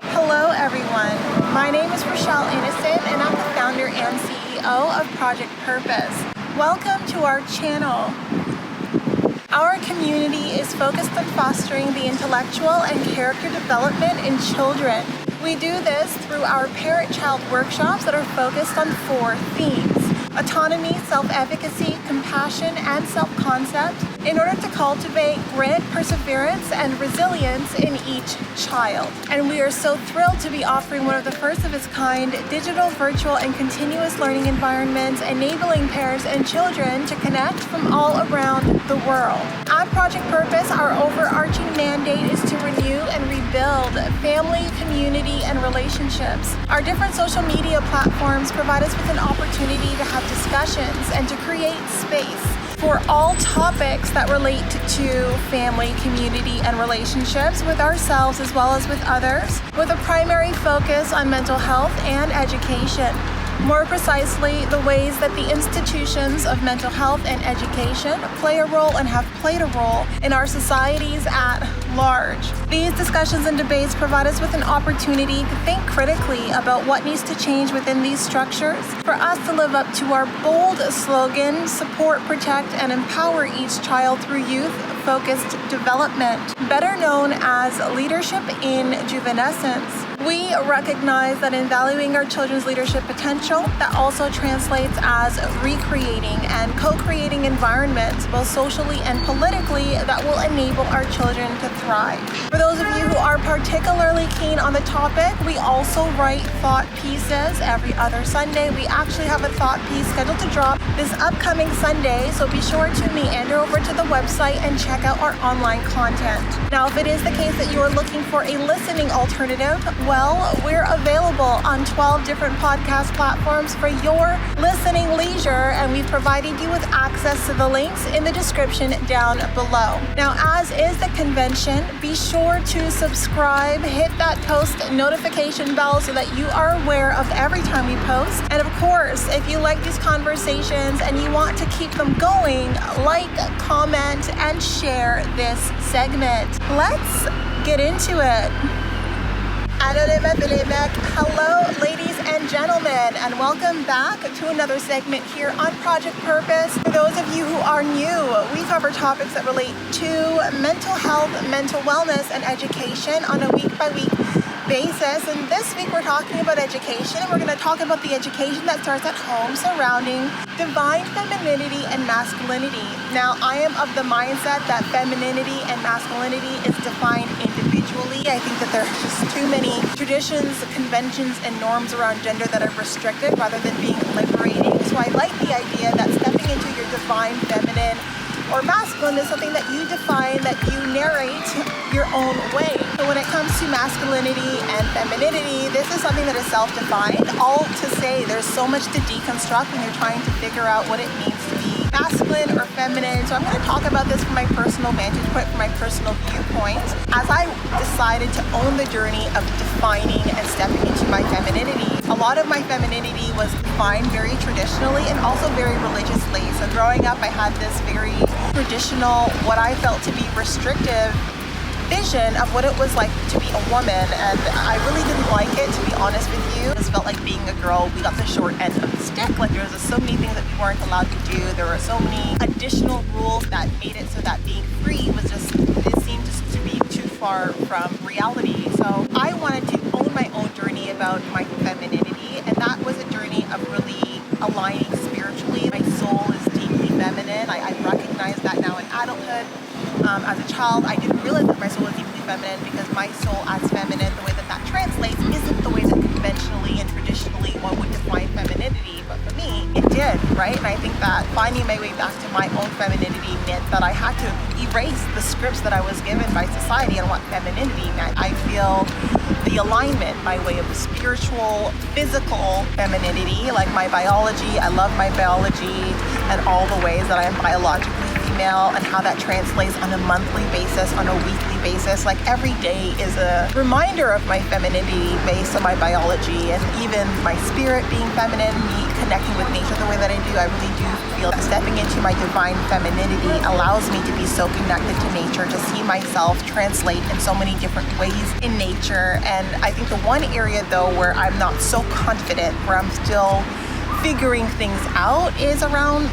Hello everyone, my name is Rochelle Innocent and I'm the founder and CEO of Project Purpose. Welcome to our channel. Our community is focused on fostering the intellectual and character development in children. We do this through our parent-child workshops that are focused on 4 themes: autonomy, self-efficacy, compassion, and self-concept, in order to cultivate grit, perseverance, and resilience in each child. And we are so thrilled to be offering one of the first of its kind digital, virtual, and continuous learning environments, enabling parents and children to connect from all around the world. At Project Purpose, our overarching mandate is to renew and rebuild family, community, and relationships. Our different social media platforms provide us with an opportunity to have discussions and to create space for all topics that relate to family, community, and relationships with ourselves as well as with others, with a primary focus on mental health and education. More precisely, the ways that the institutions of mental health and education play a role and have played a role in our societies at large. These discussions and debates provide us with an opportunity to think critically about what needs to change within these structures for us to live up to our bold slogan, support, protect, and empower each child through youth-focused development, better known as leadership in juvenescence. We recognize that in valuing our children's leadership potential, that also translates as recreating and co-creating environments, both socially and politically, that will enable our children to thrive. For those of you who are particularly keen on the topic, we also write thought pieces every other Sunday. We actually have a thought piece scheduled to drop this upcoming Sunday, so be sure to meander over to the website and check out our online content. Now, if it is the case that you are looking for a listening alternative, well, we're available on 12 different podcast platforms for your listening leisure, and we've provided you with access to the links in the description down below. Now, as is the convention, be sure to subscribe, hit that post notification bell so that you are aware of every time we post. And of course, if you like these conversations and you want to keep them going, like, comment, and share this segment. Let's get into it. Hello, ladies and gentlemen, and welcome back to another segment here on Project Purpose. For those of you who are new, we cover topics that relate to mental health, mental wellness, and education on a week-by-week basis. And this week we're talking about education, and we're going to talk about the education that starts at home surrounding divine femininity and masculinity. Now, I am of the mindset that femininity and masculinity is defined individually. I think that there are just too many traditions, conventions, and norms around gender that are restricted rather than being liberating. So I like the idea that stepping into your divine feminine or masculine is something that you define, that you narrate your own way. So when it comes to masculinity and femininity, this is something that is self-defined. All to say, there's so much to deconstruct when you're trying to figure out what it means to be masculine or feminine. So I'm going to talk about this from my personal vantage point, from my personal viewpoint. As I decided to own the journey of defining and stepping into my femininity, a lot of my femininity was defined very traditionally and also very religiously. So growing up, I had this very traditional, what I felt to be restrictive vision of what it was like to be a woman, and I really didn't like it, to be honest with you. It just felt like being a girl, we got the short end of the stick. Like there was just so many things that we weren't allowed to do. There were so many additional rules that made it so that being free was just, it seemed just to be too far from reality. So I wanted to own my own journey about my femininity, and that was a journey of really aligning spiritually. My soul is deeply feminine. I recognize that now in adulthood. As a child, I didn't realize that my soul was deeply feminine because my soul as feminine, the way that that translates, isn't the way that conventionally and traditionally one would define femininity. But for me, it did, right? And I think that finding my way back to my own femininity meant that I had to erase the scripts that I was given by society on what femininity meant. I feel the alignment by way of spiritual, physical femininity, like my biology. I love my biology and all the ways that I am biologically female and how that translates on a monthly basis, on a weekly basis. Like every day is a reminder of my femininity based on my biology and even my spirit being feminine, me connecting with nature the way that I do. I really do feel that stepping into my divine femininity allows me to be so connected to nature, to see myself translate in so many different ways in nature. And I think the one area though where I'm not so confident, where I'm still figuring things out, is around,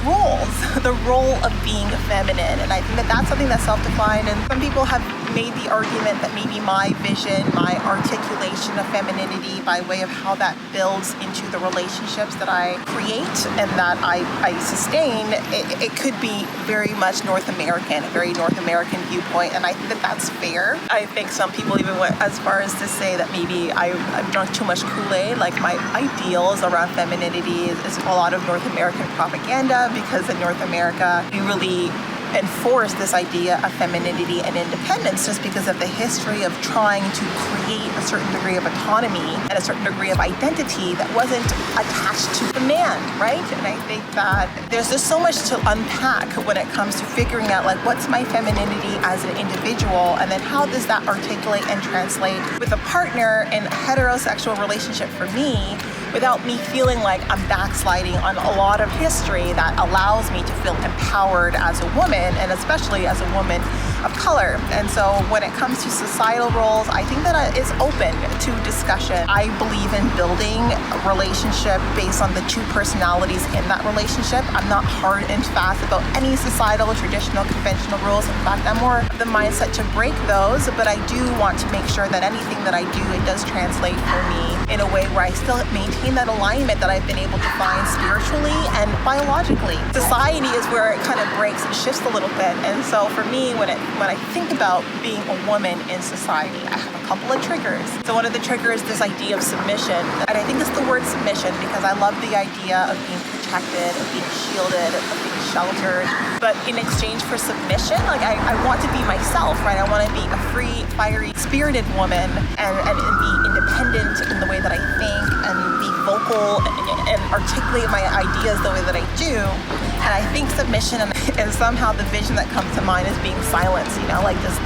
roles, the role of being feminine. And I think that that's something that's self-defined, and some people have made the argument that maybe my vision, my articulation of femininity by way of how that builds into the relationships that I create and that I sustain, it could be very much North American, a very North American viewpoint, and I think that that's fair. I think some people even went as far as to say that maybe I've drunk too much Kool-Aid, like my ideals around femininity is a lot of North American propaganda, because in North America we really enforce this idea of femininity and independence just because of the history of trying to create a certain degree of autonomy and a certain degree of identity that wasn't attached to the man, right? And I think that there's just so much to unpack when it comes to figuring out, like, what's my femininity as an individual, and then how does that articulate and translate with a partner in a heterosexual relationship for me, without me feeling like I'm backsliding on a lot of history that allows me to feel empowered as a woman, and especially as a woman of color. And so when it comes to societal roles, I think that it's open to discussion. I believe in building a relationship based on the two personalities in that relationship. I'm not hard and fast about any societal, traditional, conventional rules. In fact, I'm more of the mindset to break those, but I do want to make sure that anything that I do, it does translate for me in a way where I still maintain that alignment that I've been able to find spiritually and biologically. Society is where it kind of breaks and shifts a little bit. And so for me, when I think about being a woman in society, I have a couple of triggers. So one of the triggers is this idea of submission. And I think it's the word submission because I love the idea of being protected, of being shielded, of being sheltered. But in exchange for submission, like I want to be myself, right? I want to be a free, fiery, spirited woman and be independent in the way that I think and be vocal and articulate my ideas the way that I do. And I think submission and somehow the vision that comes to mind is being silenced, like just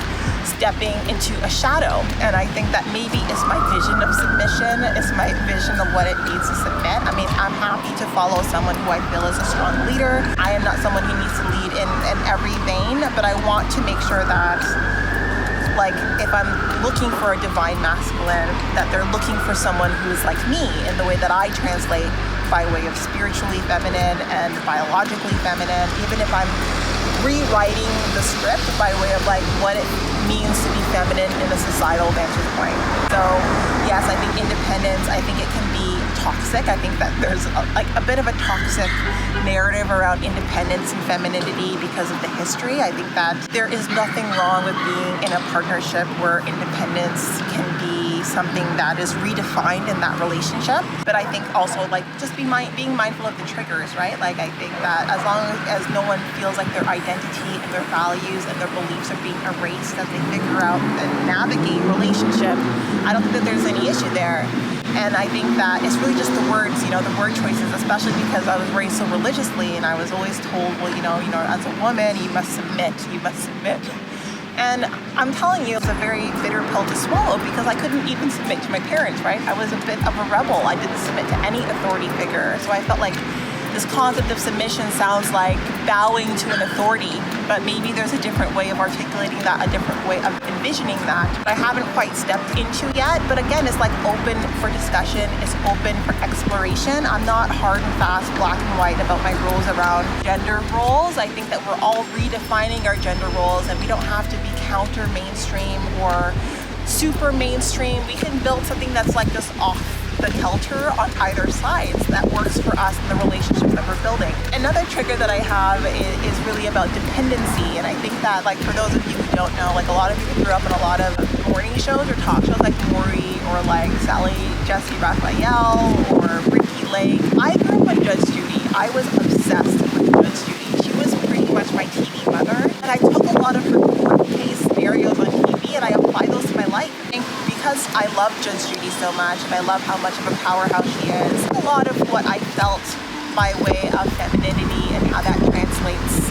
stepping into a shadow. And I think that maybe is my vision of submission, is my vision of what it means to submit. I mean, I'm happy to follow someone who I feel is a strong leader. I am not someone who needs to lead in every vein, but I want to make sure that, like, if I'm looking for a divine masculine, that they're looking for someone who is like me in the way that I translate by way of spiritually feminine and biologically feminine, even if I'm rewriting the script by way of like what it means to be feminine in a societal vantage point. So yes, I think independence, I think it can be toxic. I think that there's a bit of a toxic narrative around independence and femininity because of the history. I think that there is nothing wrong with being in a partnership where independence can be something that is redefined in that relationship. But I think also like just being mindful of the triggers, right? Like I think that as long as no one feels like their identity and their values and their beliefs are being erased as they figure out and navigate relationship, I don't think that there's any issue there. And I think that it's really just the words, the word choices, especially because I was raised so religiously and I was always told, well, as a woman, you must submit. And I'm telling you, it's a very bitter pill to swallow because I couldn't even submit to my parents, right? I was a bit of a rebel. I didn't submit to any authority figure. So I felt like this concept of submission sounds like bowing to an authority, but maybe there's a different way of articulating that, a different way of envisioning that I haven't quite stepped into yet. But again, it's like open for discussion, it's open for exploration. I'm not hard and fast, black and white about my rules around gender roles. I think that we're all redefining our gender roles and we don't have to be counter mainstream or super mainstream. We can build something that's like just off the kilter on either sides that works for us in the relationships that we're building. Another trigger that I have is really about dependency, and I think that, like, for those of you who don't know, like, a lot of you grew up in a lot of morning shows or talk shows like Maury or like Jessie Raphael or Ricky Lake. I grew up on Judge Judy. I was obsessed with Judge Judy. She was pretty much my TV mother, and I took a lot of her court case scenarios on TV and I applied those to my life. And because I love Judge Judy so much and I love how much of a powerhouse she is, a lot of what I felt by way of femininity and how that translates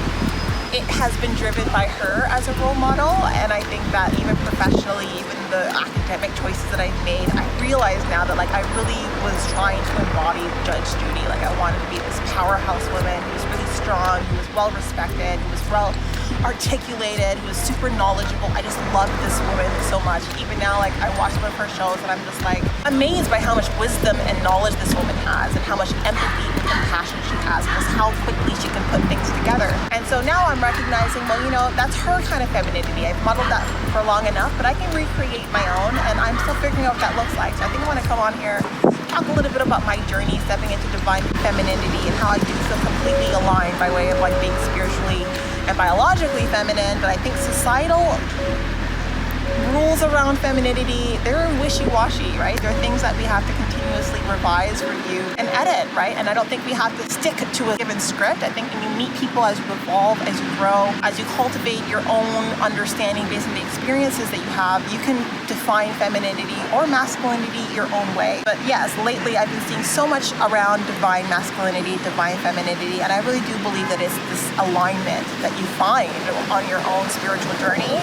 it has been driven by her as a role model, and I think that even professionally, even the academic choices that I've made, I realize now that like I really was trying to embody Judge Judy. Like I wanted to be this powerhouse woman who was really strong, who was well respected, who was well articulated, who was super knowledgeable. I just loved this woman so much. Even now, like I watch some of her shows and I'm just like amazed by how much wisdom and knowledge this woman has, and how much empathy and compassion she has, and just how quickly she can put things together. And so now I'm recognizing, well, you know, that's her kind of femininity. I've modeled that for long enough, but I can recreate my own, and I'm still figuring out what that looks like. So I think I want to come on here, talk a little bit about my journey stepping into divine femininity and how I do feel completely aligned by way of like being spiritually and biologically feminine. But I think societal rules around femininity, they're wishy-washy, right? There are things that we have to continuously revise, review, and edit, right? And I don't think we have to stick to a given script. I think when you meet people, as you evolve, as you grow, as you cultivate your own understanding based on the experiences that you have, you can define femininity or masculinity your own way. But yes, lately I've been seeing so much around divine masculinity, divine femininity, and I really do believe that it's this alignment that you find on your own spiritual journey,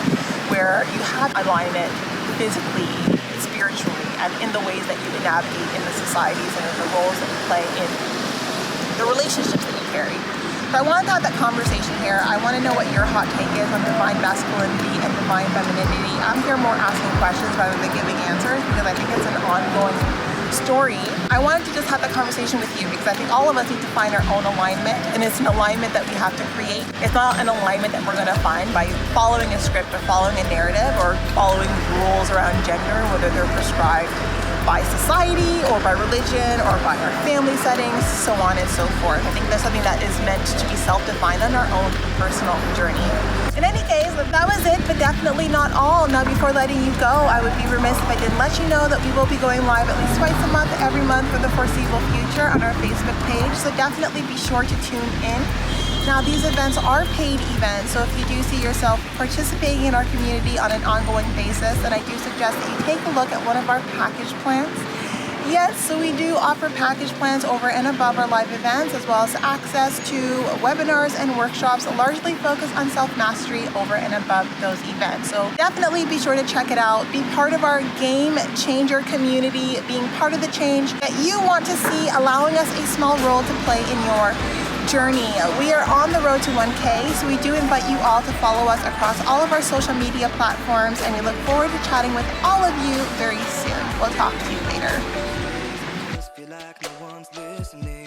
where you have alignment physically, spiritually, and in the ways that you navigate in the societies and in the roles that you play in the relationships that you carry. But I wanted to have that conversation here. I want to know what your hot take is on divine masculinity and divine femininity. I'm here more asking questions rather than giving answers, because I think it's an ongoing story. I wanted to just have that conversation with you because I think all of us need to find our own alignment, and it's an alignment that we have to create. It's not an alignment that we're going to find by following a script or following a narrative or following rules around gender, whether they're prescribed by society or by religion or by our family settings, so on and so forth. I think that's something that is meant to be self-defined on our own personal journey. In any case, that was it, but definitely not all. Now, before letting you go, I would be remiss if I didn't let you know that we will be going live at least twice a month, every month for the foreseeable future on our Facebook page, so definitely be sure to tune in. Now, these events are paid events, so if you do see yourself participating in our community on an ongoing basis, then I do suggest that you take a look at one of our package plans. Yes, so we do offer package plans over and above our live events, as well as access to webinars and workshops largely focused on self-mastery over and above those events. So definitely be sure to check it out. Be part of our game changer community, being part of the change that you want to see, allowing us a small role to play in your journey. We are on the road to 1K, so we do invite you all to follow us across all of our social media platforms, and we look forward to chatting with all of you very soon. We'll talk to you later. Feel like no one's listening.